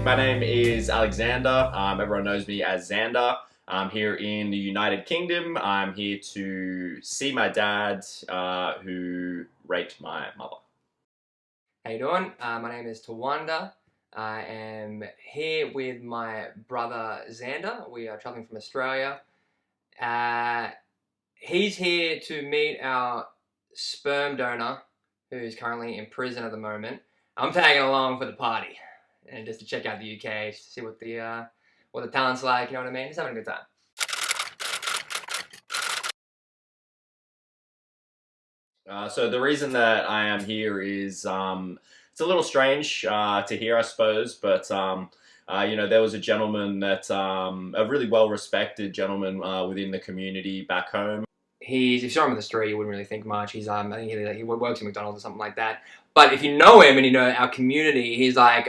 My name is Alexander. Everyone knows me as Xander. I'm here in the United Kingdom. I'm here to see my dad, who raped my mother. How you doing? My name is Tawanda. I am here with my brother Xander. We are traveling from Australia. He's here to meet our sperm donor, who is currently in prison at the moment. I'm tagging along for the party, and just to check out the UK, just to see what the talent's like. You know what I mean? Just having a good time. So the reason that I am here is it's a little strange to hear, I suppose, but there was a gentleman that a really well-respected gentleman within the community back home. If you saw him on the street, you wouldn't really think much. I think he works at McDonald's or something like that. But if you know him and you know our community, he's like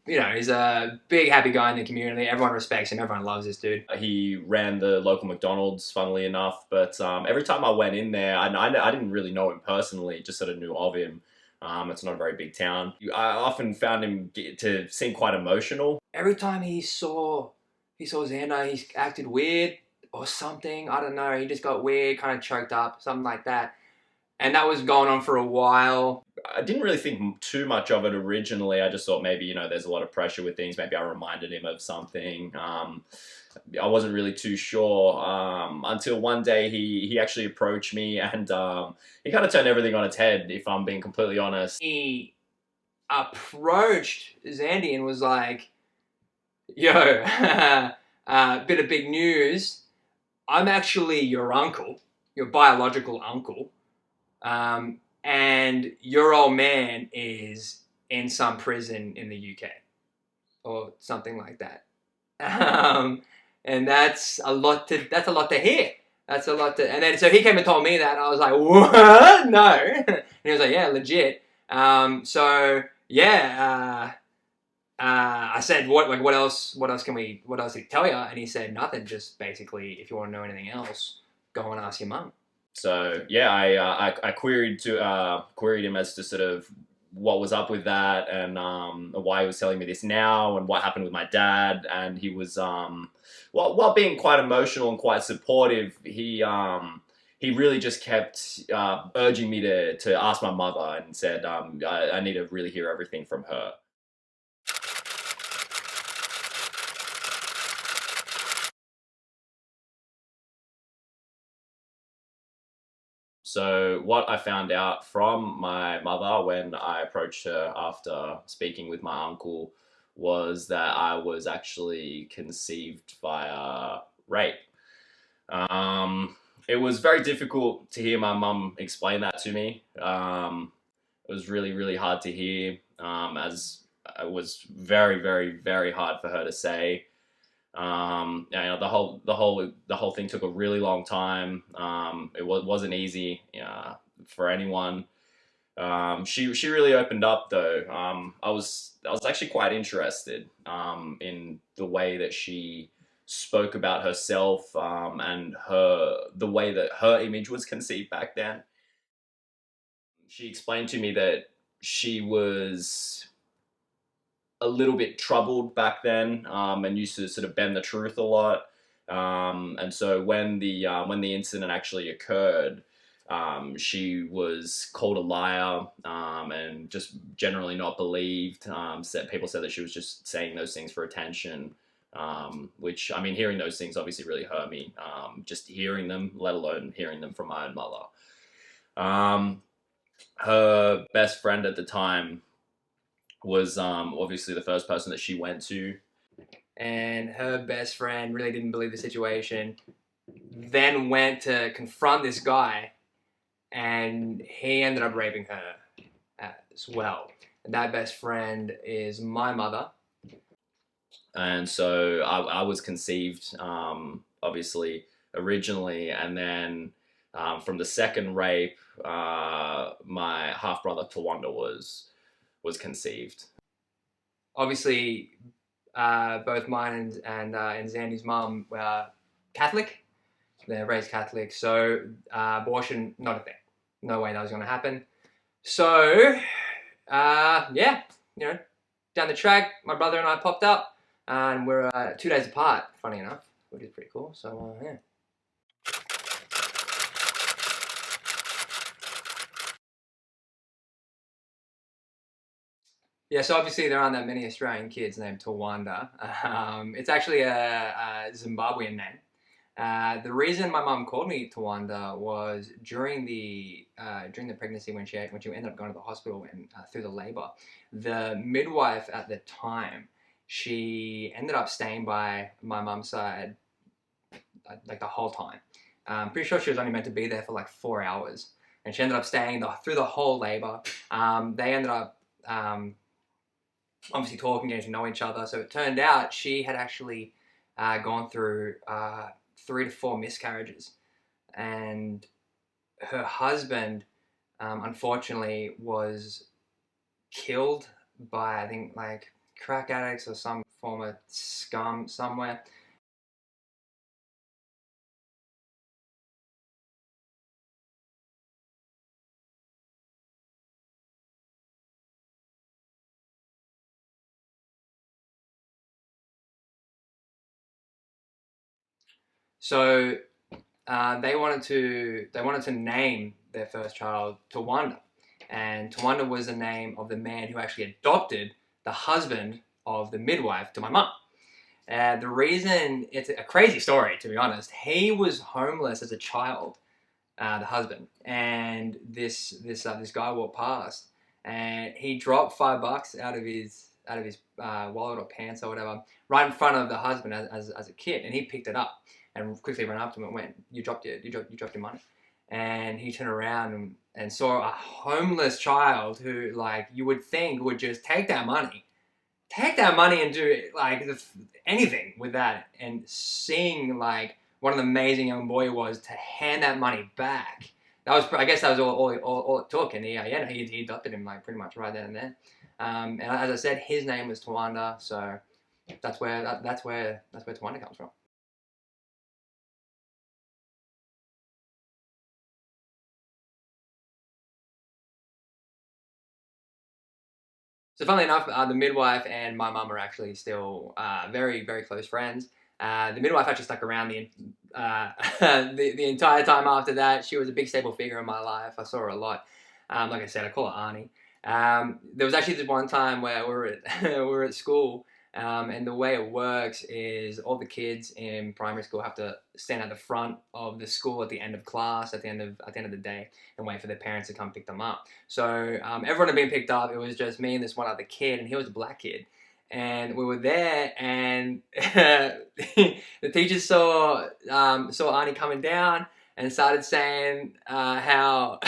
he's a big happy guy in the community. Everyone respects him. Everyone loves this dude. He ran the local McDonald's, funnily enough, but every time I went in there, I didn't really know him personally, just sort of knew of him. It's not a very big town. I often found him to seem quite emotional. Every time he saw Xander, he acted weird or something. I don't know. He just got weird, kind of choked up, something like that. And that was going on for a while. I didn't really think too much of it originally. I just thought maybe, there's a lot of pressure with things. Maybe I reminded him of something. I wasn't really too sure until one day he actually approached me, and he kind of turned everything on its head, if I'm being completely honest. He approached Xandy and was like, yo, bit of big news. I'm actually your uncle, your biological uncle. And your old man is in some prison in the UK or something like that. And that's a lot to hear. That's a lot to, and then, so he came and told me that, and I was like, what? No. And he was like, yeah, legit. I said, what else can he tell you? And he said, nothing, just basically, if you want to know anything else, go and ask your mum. So yeah, I queried him as to sort of what was up with that, and why he was telling me this now, and what happened with my dad. And he was while being quite emotional and quite supportive, he really just kept urging me to ask my mother, and said I need to really hear everything from her. So what I found out from my mother when I approached her after speaking with my uncle was that I was actually conceived via rape. It was very difficult to hear my mum explain that to me. It was really, really hard to hear, as it was very, very, very hard for her to say. The whole thing took a really long time. It wasn't easy for anyone. She really opened up though. I was actually quite interested in the way that she spoke about herself, and the way that her image was conceived back then. She explained to me that she was a little bit troubled back then, and used to sort of bend the truth a lot. And so when the incident actually occurred, she was called a liar, and just generally not believed. People said that she was just saying those things for attention, which, I mean, hearing those things obviously really hurt me, just hearing them, let alone hearing them from my own mother. Her best friend at the time was obviously the first person that she went to. And her best friend really didn't believe the situation, then went to confront this guy, and he ended up raping her as well. And that best friend is my mother. And so I was conceived, obviously, originally, and then from the second rape, my half-brother Tawanda was conceived. Obviously, both mine and Zandy's mum were Catholic. They're raised Catholic, so abortion, not a thing. No way that was going to happen. So, down the track, my brother and I popped up, and we're 2 days apart, funny enough, which is pretty cool. So yeah. Yeah, so obviously there aren't that many Australian kids named Tawanda. It's actually a Zimbabwean name. The reason my mum called me Tawanda was during the pregnancy when she ended up going to the hospital and through the labour, the midwife at the time, she ended up staying by my mum's side like the whole time. I'm pretty sure she was only meant to be there for like 4 hours, and she ended up staying through the whole labour. They ended up obviously talking, getting to know each other. So it turned out she had actually gone through 3 to 4 miscarriages, and her husband unfortunately was killed by, I think, like crack addicts or some form of scum somewhere. So they wanted to name their first child Tawanda, and Tawanda was the name of the man who actually adopted the husband of the midwife to my mum. The reason, it's a crazy story, to be honest. He was homeless as a child, the husband, and this guy walked past, and he dropped $5 out of his wallet or pants or whatever, right in front of the husband as a kid, and he picked it up and quickly ran up to him and went, "You dropped your money." And he turned around and saw a homeless child who, like, you would think would just take that money and do like anything with that. And seeing like what an amazing young boy he was to hand that money back. I guess that was all it took. And he adopted him like pretty much right then and there. And as I said, his name was Tawanda, so that's where Tawanda comes from. So funnily enough, the midwife and my mum are actually still very, very close friends. The midwife actually stuck around the entire time after that. She was a big stable figure in my life. I saw her a lot. Like I said, I call her Arnie. There was actually this one time where we were at school, and the way it works is all the kids in primary school have to stand at the front of the school at the end of class, at the end of the day, and wait for their parents to come pick them up. So everyone had been picked up. It was just me and this one other kid, and he was a black kid. And we were there, and the teachers saw Arnie coming down and started saying how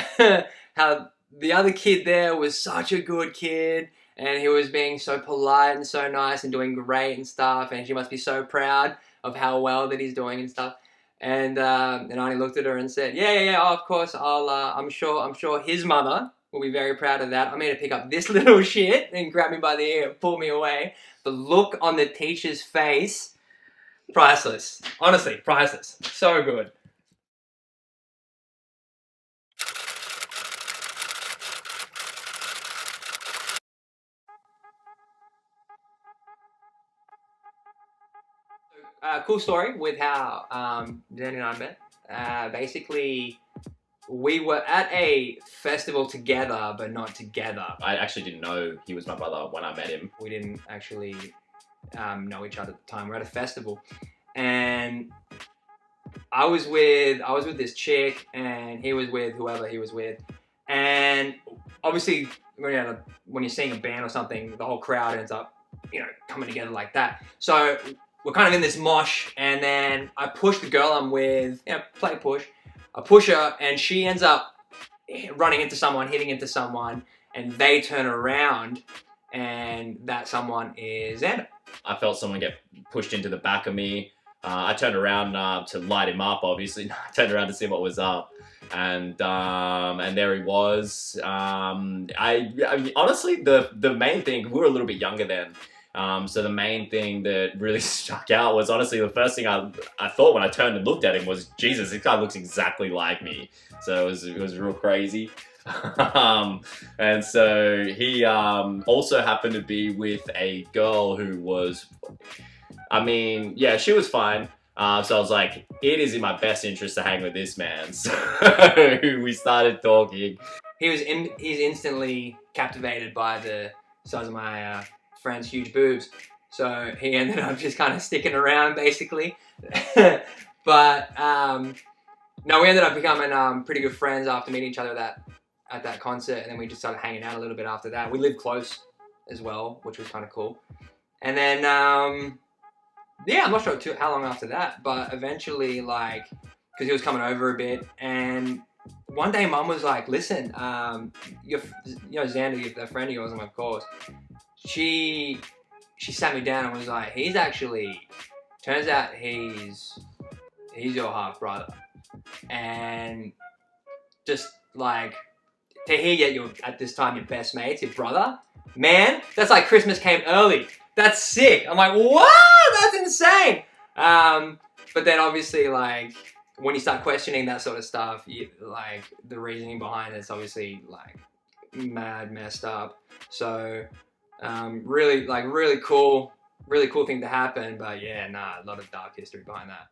how the other kid there was such a good kid, and he was being so polite and so nice and doing great and stuff, and she must be so proud of how well that he's doing and stuff. And Arnie looked at her and said, "Yeah, oh, of course, I'm sure his mother will be very proud of that. I'm here to pick up this little shit," and grab me by the ear and pull me away. The look on the teacher's face, priceless. Honestly, priceless. So good. Cool story with how Danny and I met. Basically, we were at a festival together, but not together. I actually didn't know he was my brother when I met him. We didn't actually know each other at the time. We're at a festival, and I was with this chick, and he was with whoever he was with. And obviously, when you're seeing a band or something, the whole crowd ends up, coming together like that. So we're kind of in this mosh, and then I push the girl I'm with, play push. I push her, and she ends up running into someone, hitting into someone, and they turn around, and that someone is Xander. I felt someone get pushed into the back of me. I turned around to light him up, obviously. I turned around to see what was up. And there he was. I mean, honestly, the main thing, we were a little bit younger then, So the main thing that really stuck out was honestly the first thing I thought when I turned and looked at him was, Jesus, this guy looks exactly like me. So it was real crazy. And so he also happened to be with a girl who was, I mean, yeah, she was fine. So I was like, it is in my best interest to hang with this man. So we started talking. He's instantly captivated by the size of my friend's huge boobs. So he ended up just kind of sticking around, basically. But no, we ended up becoming pretty good friends after meeting each other at that concert, and then we just started hanging out a little bit after that. We lived close as well, which was kind of cool. And then, yeah, I'm not sure how long after that, but eventually, like, because he was coming over a bit, and one day Mum was like, listen, you know, Xander, the friend of yours, of course, she sat me down and was like, turns out he's your half brother. And just like, to hear that you're at this time your best mate's your brother, man, that's like Christmas came early. That's sick. I'm like, what? That's insane. But then obviously, like, when you start questioning that sort of stuff, like, the reasoning behind it's obviously like messed up. So really cool thing to happen. But yeah, a lot of dark history behind that.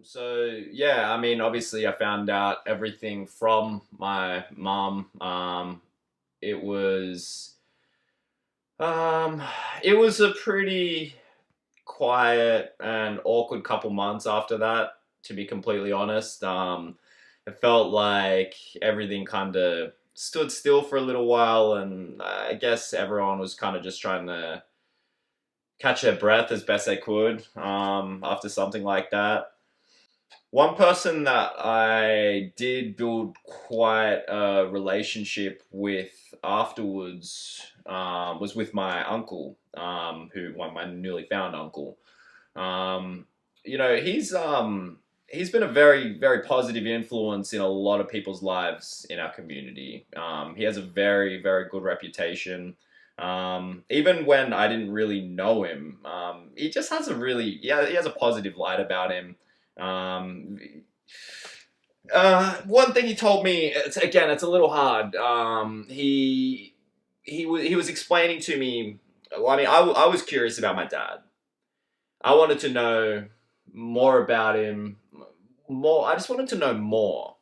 So yeah, I mean, obviously, I found out everything from my mom. It was, um, it was a pretty quiet and awkward couple months after that. To be completely honest, it felt like everything kind of stood still for a little while, and I guess everyone was kind of just trying to catch their breath as best they could after something like that. One person that I did build quite a relationship with afterwards was with my uncle, my newly found uncle. Um, you know, he's been a very very positive influence in a lot of people's lives in our community. He has a very very good reputation. Even when I didn't really know him, he just has he has a positive light about him. Um, One thing he told me, it's a little hard. He was explaining to me. Well, I mean, I was curious about my dad. I wanted to know more about him. More, I just wanted to know more.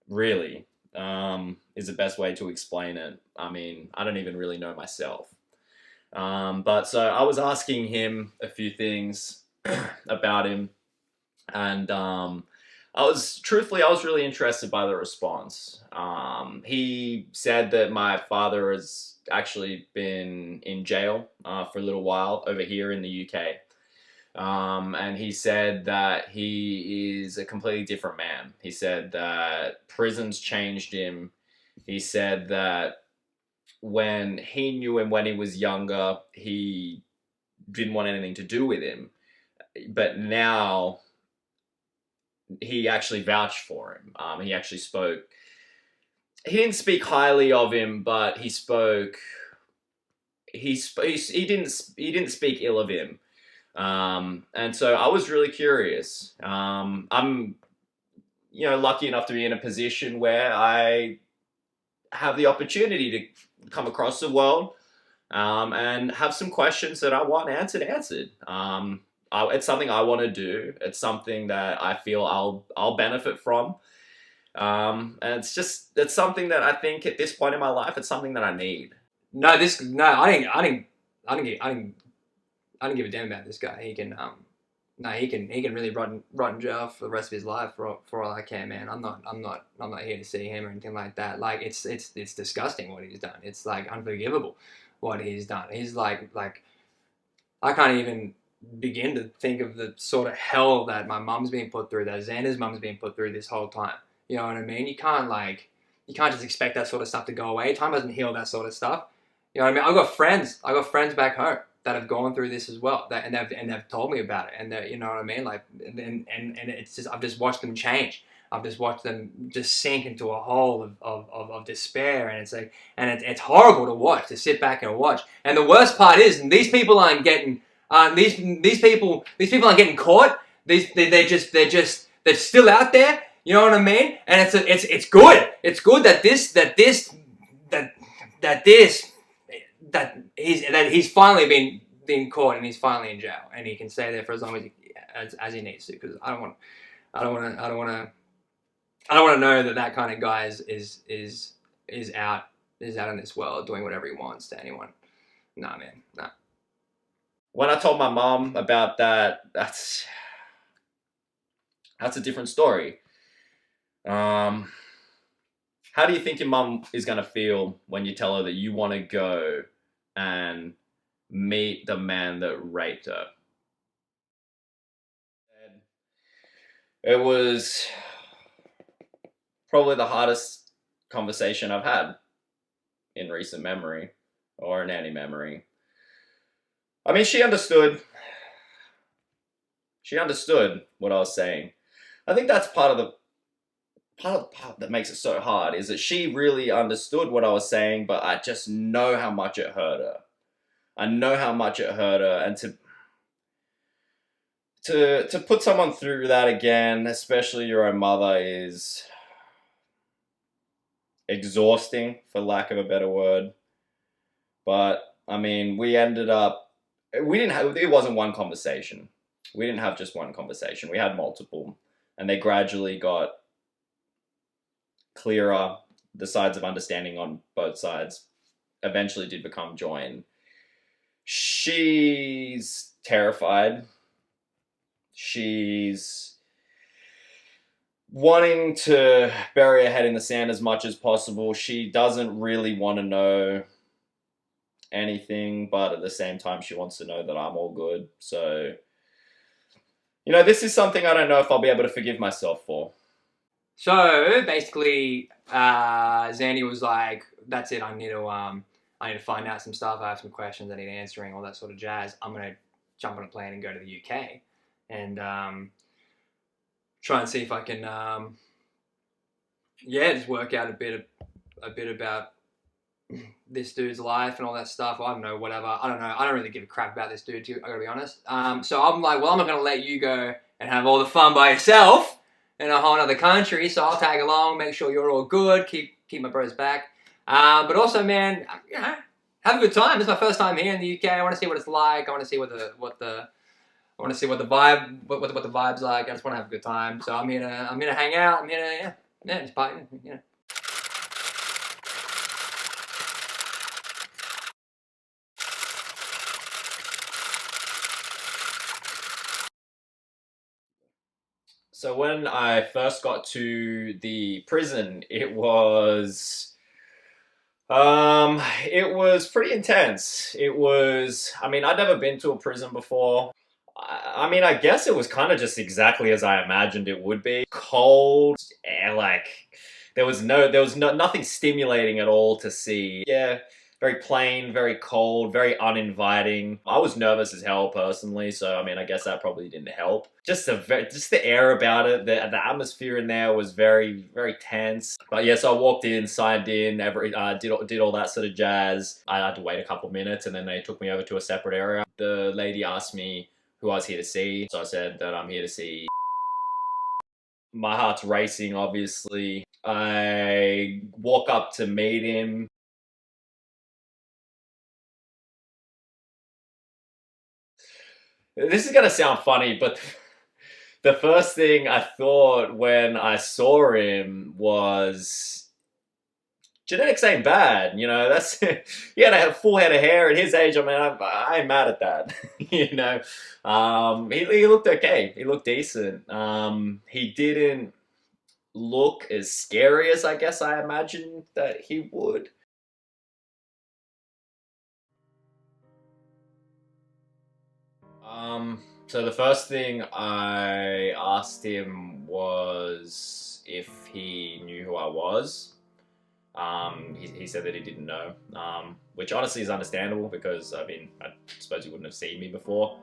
Really, is the best way to explain it. I mean, I don't even really know myself. But so I was asking him a few things about him, and I was really interested by the response. He said that my father has actually been in jail for a little while over here in the UK. And he said that he is a completely different man. He said that prisons changed him. He said that when he knew him when he was younger, he didn't want anything to do with him. But now he actually vouched for him. He actually spoke. He didn't speak highly of him, but he spoke. He didn't speak ill of him. And so I was really curious. I'm, lucky enough to be in a position where I have the opportunity to come across the world, and have some questions that I want answered. It's something I want to do. It's something that I feel I'll benefit from. And it's something that I think at this point in my life, it's something that I need. I didn't give a damn about this guy. He can really rot in jail for the rest of his life for all I care, man. I'm not here to see him or anything like that. Like, it's disgusting what he's done. It's like unforgivable what he's done. He's like I can't even begin to think of the sort of hell that my mum's been put through, that Xander's mum's been put through this whole time. You know what I mean? You can't just expect that sort of stuff to go away. Time doesn't heal that sort of stuff. You know what I mean? I've got friends back home that have gone through this as well, and they've told me about it, and you know what I mean, like, and it's just, I've just watched them change. I've just watched them just sink into a hole of despair, and it's like, and it's horrible to watch, to sit back and watch. And the worst part is, these people aren't getting these people aren't getting caught. They're still out there. You know what I mean? And it's good. It's good that he's finally been caught, and he's finally in jail, and he can stay there for as long as he needs to. Because I don't want to know that kind of guy is out in this world doing whatever he wants to anyone. Nah, man, nah. When I told my mom about that, that's a different story. How do you think your mum is going to feel when you tell her that you want to go and meet the man that raped her? It was probably the hardest conversation I've had in recent memory, or in any memory. I mean, she understood. She understood what I was saying. I think that's part of the part that makes it so hard, is that she really understood what I was saying, but I just know how much it hurt her. I know how much it hurt her, and to put someone through that again, especially your own mother, is exhausting, for lack of a better word. But I mean, we ended up, it wasn't one conversation. We didn't have just one conversation. We had multiple, and they gradually got clearer. The sides of understanding on both sides eventually did become joined. She's terrified. She's wanting to bury her head in the sand as much as possible. She doesn't really want to know anything, but at the same time, she wants to know that I'm all good. So, you know, this is something I don't know if I'll be able to forgive myself for. So basically, Zandy was like, "That's it. I need to find out some stuff. I have some questions I need answering, all that sort of jazz. I'm gonna jump on a plane and go to the UK, and try and see if I can, just work out a bit about this dude's life and all that stuff. I don't know, whatever. I don't know. I don't really give a crap about this dude, I gotta be honest. So I'm like, well, I'm not gonna let you go and have all the fun by yourself in a whole other country. So I'll tag along, make sure you're all good, keep my bros back. But also, man, you know, have a good time. This is my first time here in the UK. I want to see what it's like. I want to see what the vibe's like. I just want to have a good time. So I'm here to hang out. I'm here to just party, you know. So when I first got to the prison, it was pretty intense. It was, I mean, I'd never been to a prison before. I mean, I guess it was kind of just exactly as I imagined it would be. Cold, and like, there was nothing stimulating at all to see. Yeah, very plain, very cold, very uninviting. I was nervous as hell personally, so I mean, I guess that probably didn't help. Just the air about it, the atmosphere in there was very, very tense. But yeah, so I walked in, signed in, did all that sort of jazz. I had to wait a couple minutes, and then they took me over to a separate area. The lady asked me who I was here to see, so I said that I'm here to see. My heart's racing, obviously. I walk up to meet him. This is gonna sound funny, but the first thing I thought when I saw him was, genetics ain't bad, you know. That's he had a full head of hair at his age. I mean, I ain't mad at that, you know. He looked okay. He looked decent. He didn't look as scary as I guess I imagined that he would. So the first thing I asked him was if he knew who I was. He said that he didn't know, which honestly is understandable because, I mean, I suppose he wouldn't have seen me before.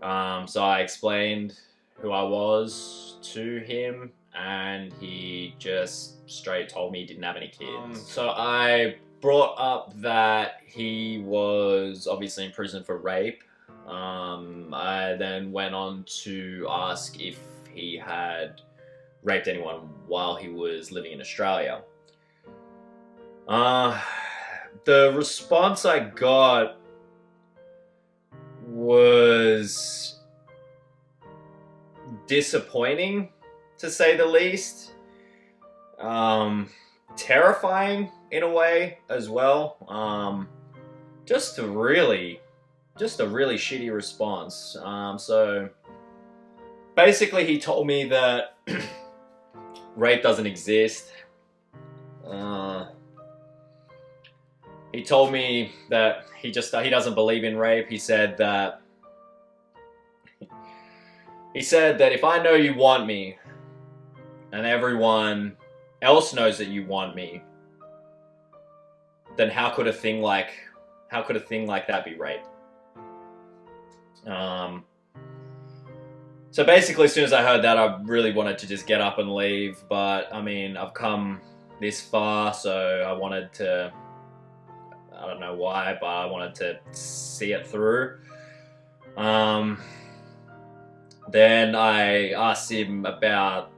So I explained who I was to him, and he just straight told me he didn't have any kids. So I brought up that he was obviously in prison for rape. I then went on to ask if he had raped anyone while he was living in Australia. The response I got was disappointing, to say the least. Terrifying in a way as well. Just a really shitty response. So basically he told me that rape doesn't exist. He told me that he doesn't believe in rape. He said that if I know you want me, and everyone else knows that you want me, then how could a thing like that be rape? So basically, as soon as I heard that, I really wanted to just get up and leave. But I mean, I've come this far, so I wanted to. I don't know why, but I wanted to see it through. Then I asked him about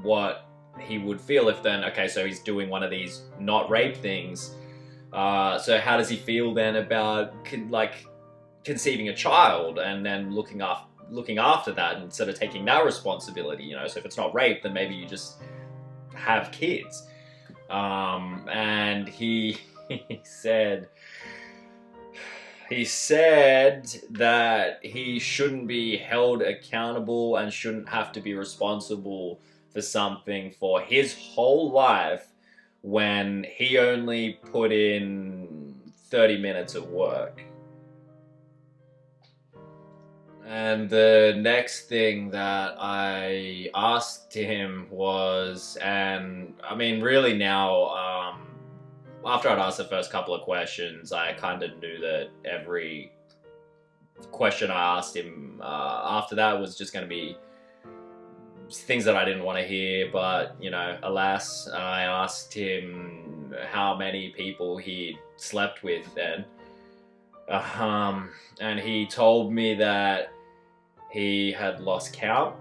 what he would feel if then, okay, so he's doing one of these not rape things. So how does he feel then about conceiving a child and then looking after that instead of taking that responsibility? You know, so if it's not rape, then maybe you just have kids. And he said that he shouldn't be held accountable and shouldn't have to be responsible for something for his whole life when he only put in 30 minutes of work. And the next thing that I asked him was, and I mean really now, after I'd asked the first couple of questions, I kind of knew that every question I asked him after that was just going to be things that I didn't want to hear. But, you know, alas, I asked him how many people he slept with then. And he told me that he had lost count.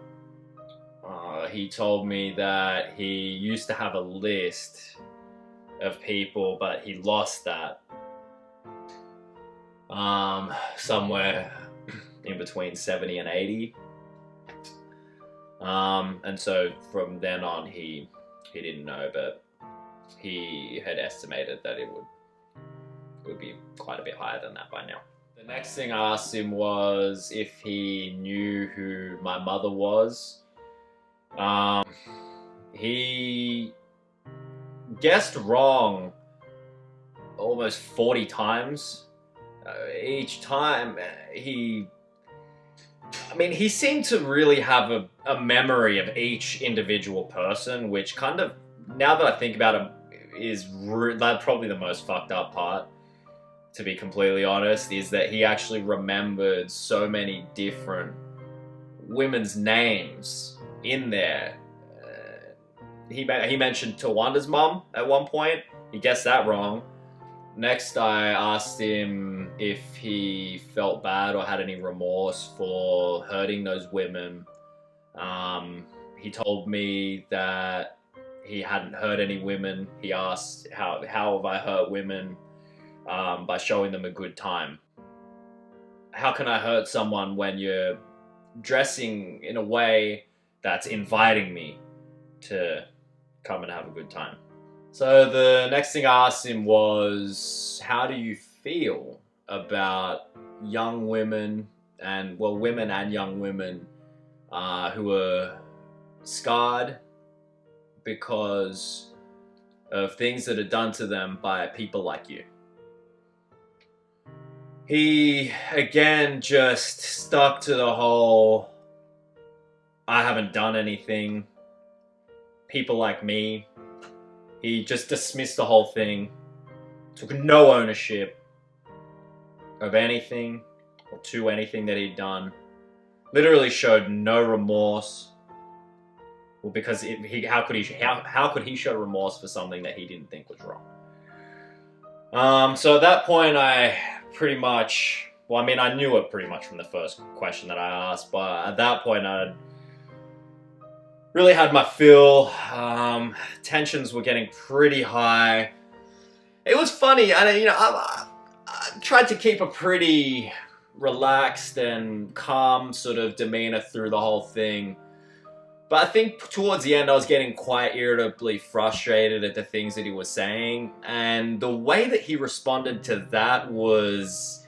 He told me that he used to have a list of people, but he lost that somewhere in between 70 and 80. And so from then on, he didn't know, but he had estimated that it would be quite a bit higher than that by now. The next thing I asked him was if he knew who my mother was. He guessed wrong almost 40 times. Each time he seemed to really have a memory of each individual person, which kind of, now that I think about it, is that's probably the most fucked up part, to be completely honest, is that he actually remembered so many different women's names in there. He mentioned Tawanda's mum at one point. He guessed that wrong. Next, I asked him if he felt bad or had any remorse for hurting those women. He told me that he hadn't hurt any women. He asked, how have I hurt women? By showing them a good time. How can I hurt someone when you're dressing in a way that's inviting me to come and have a good time? So the next thing I asked him was, how do you feel about young women and, well, women and young women who are scarred because of things that are done to them by people like you? He, again, just stuck to the whole, I haven't done anything. People like me. He just dismissed the whole thing, took no ownership of anything or to anything that he'd done. Literally showed no remorse. Well, because how could he show remorse for something that he didn't think was wrong? So at that point, I pretty much, well, I mean, I knew it pretty much from the first question that I asked, but at that point, I really had my fill. Tensions were getting pretty high. It was funny. I tried to keep a pretty relaxed and calm sort of demeanor through the whole thing. But I think towards the end, I was getting quite irritably frustrated at the things that he was saying. And the way that he responded to that was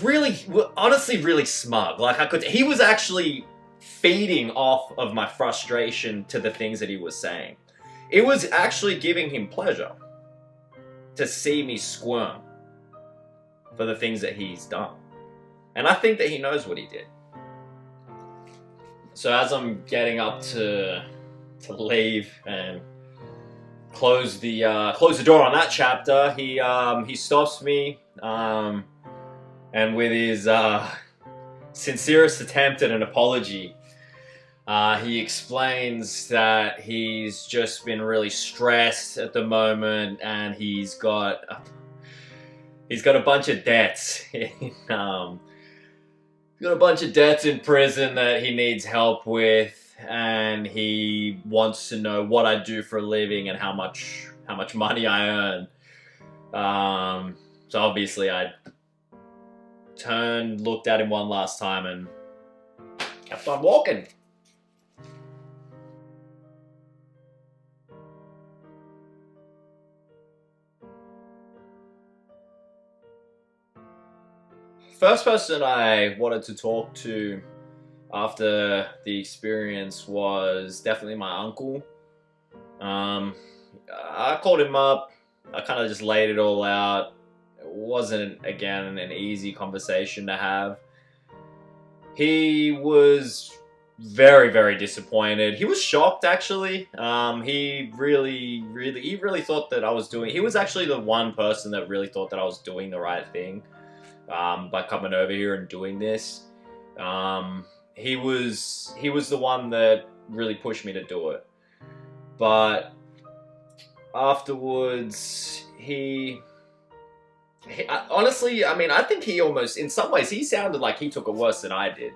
really, honestly, really smug. Like, he was actually feeding off of my frustration to the things that he was saying. It was actually giving him pleasure to see me squirm for the things that he's done. And I think that he knows what he did. So as I'm getting up to leave and close the door on that chapter, he stops me, and with his sincerest attempt at an apology, he explains that he's just been really stressed at the moment, and he's got a bunch of debts. He's got a bunch of debts in prison that he needs help with, and he wants to know what I do for a living and how much money I earn. So obviously I turned, looked at him one last time, and kept on walking. First person I wanted to talk to after the experience was definitely my uncle. I called him up. I kind of just laid it all out. It wasn't, again, an easy conversation to have. He was very, very disappointed. He was shocked, actually. He really thought that I was doing... He was actually the one person that really thought that I was doing the right thing. By coming over here and doing this. He was the one that really pushed me to do it. But afterwards, honestly, I mean, I think he almost, in some ways, he sounded like he took it worse than I did.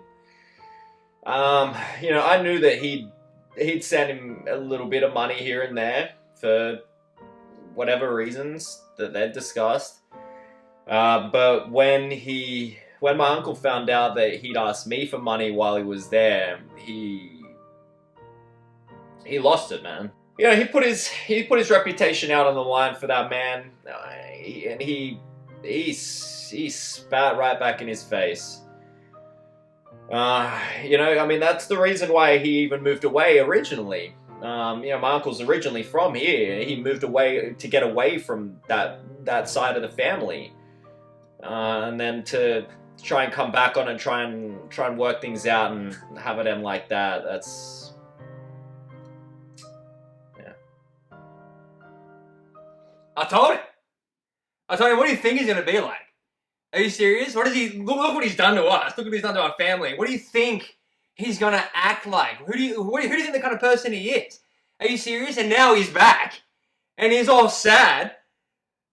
I knew that he'd send him a little bit of money here and there for whatever reasons that they'd discussed. But when my uncle found out that he'd asked me for money while he was there, he lost it, man. You know, he put his reputation out on the line for that man, and he spat right back in his face. I mean, that's the reason why he even moved away originally. My uncle's originally from here. He moved away to get away from that side of the family. And then to try and come back on and try and work things out and have it end like that, that's... Yeah. I told him, what do you think he's going to be like? Are you serious? What does he... Look what he's done to us. Look what he's done to our family. What do you think he's going to act like? Who do you think the kind of person he is? Are you serious? And now he's back. And he's all sad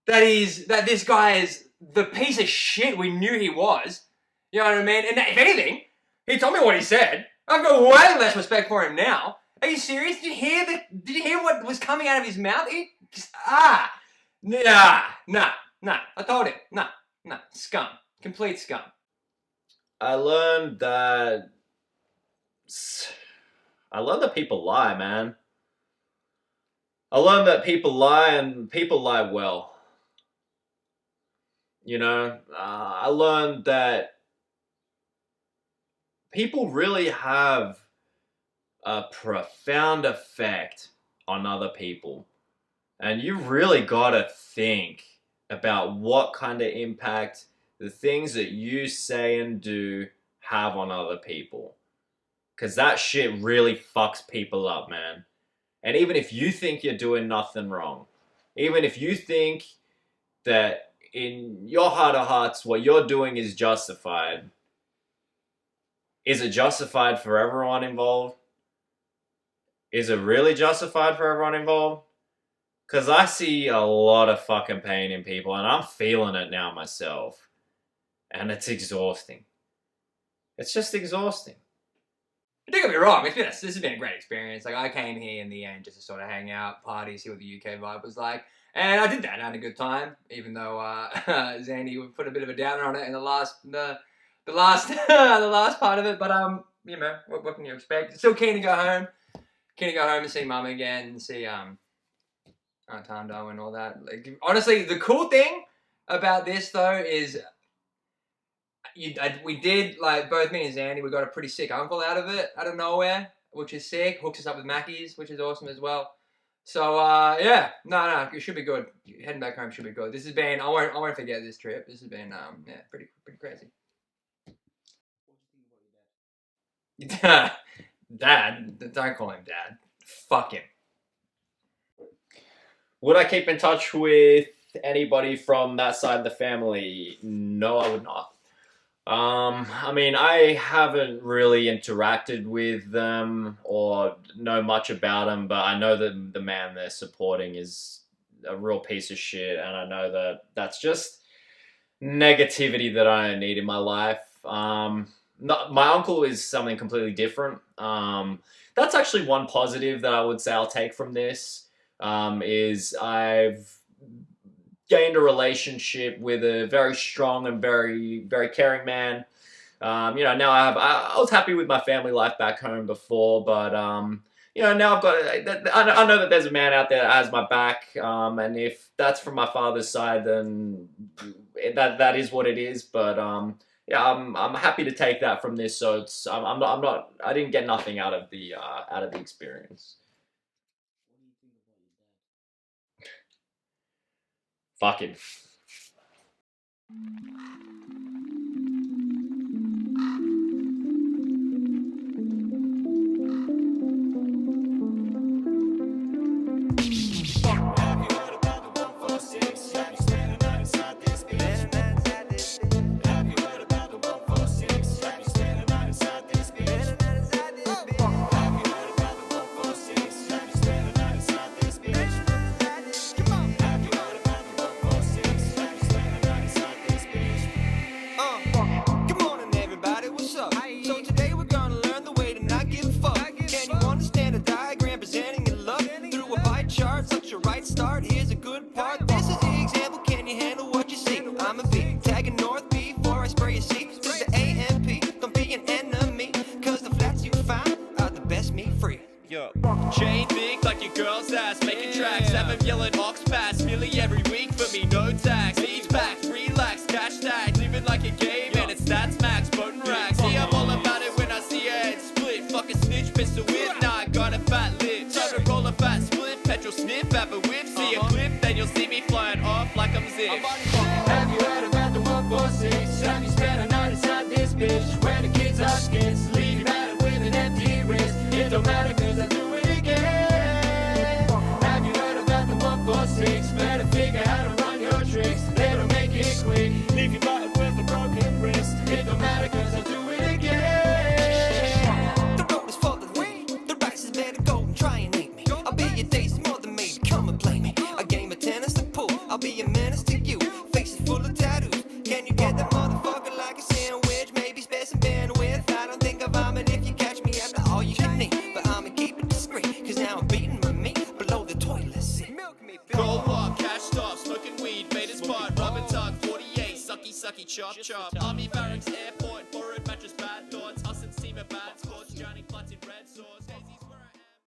that this guy is the piece of shit we knew he was. You know what I mean? And if anything, he told me what he said. I've got way less respect for him now. Are you serious? Did you hear what was coming out of his mouth? Nah. I told him. Nah. Scum. Complete scum. I learned that people lie, man. I learned that people lie, and people lie well. I learned that people really have a profound effect on other people. And you really gotta think about what kind of impact the things that you say and do have on other people. Because that shit really fucks people up, man. And even if you think you're doing nothing wrong, even if you think that in your heart of hearts what you're doing is justified, is it justified for everyone involved? Is it really justified for everyone involved? Because I see a lot of fucking pain in people, and I'm feeling it now myself. And it's exhausting. It's just exhausting. Don't get me wrong, this has been a great experience. Like, I came here in the end just to sort of hang out, party, see what the UK vibe was like. And I did that. I had a good time, even though Zandy would put a bit of a downer on it in the last the last part of it. But you know, what can you expect? Still keen to go home. Keen to go home and see Mum again and see Aunt Tando and all that. Like, honestly, the cool thing about this though is we did, like, both me and Zandy, we got a pretty sick uncle out of it, out of nowhere, which is sick. Hooks us up with Mackey's, which is awesome as well. So yeah, no, it should be good. Heading back home should be good. This has been, I won't forget this trip. This has been yeah, pretty crazy. Dad, don't call him Dad. Fuck him. Would I keep in touch with anybody from that side of the family? No, I would not. I mean, I haven't really interacted with them or know much about them, but I know that the man they're supporting is a real piece of shit, and I know that that's just negativity that I don't need in my life. My uncle is something completely different. That's actually one positive that I would say I'll take from this, is I've gained a relationship with a very strong and very, very caring man. You know, now I was happy with my family life back home before, but you know, now I've got, I know that there's a man out there that has my back, and if that's from my father's side, then that is what it is. But yeah, I'm happy to take that from this. So it's I didn't get nothing out of the experience. Fucking. Start. Here's a good part. This is the example. Can you handle what you see? I'm a B, tagging north before I spray a C. To the AMP, don't be an enemy, cause the flats you find are the best meat free. Yo, chain big like your girl's ass, making tracks. Have him yelling ox pass nearly every week for me. No tax, needs back, relax, cash tag, living like a game and it's stats max, boating racks. See, I'm all about it when I see a head split. Fucking snitch, pistol whip, now I got a fat lip. Try to roll a fat split, petrol sniff, have a whip. See a clip, then you'll see me flying off like I'm Zip. Have you heard about the 146? Have you spent a night inside this bitch? Where the kids are skins, leave you at with an empty wrist. It don't matter cause I do it again. Have you heard about the 146? Better figure how to run your tricks. They don't make it quick, leave you butted with a broken wrist. It don't matter cause I do it again. The road is full of me, the rice is better go and try and eat me. I'll be your days more than me, come and blame me. A game of tennis to pull, I'll be a menace to you. Faces full of tattoos, can you get that motherfucker like a sandwich? Maybe spare some bandwidth, I don't think I'll vomit if you catch me after all you can eat. But I'ma keep it discreet, cause now I'm beating my meat below the toilet seat. Gold walk, cash stop, smoking weed, made his part. Rub and tug, 48, sucky, chop, chop. Army barracks, air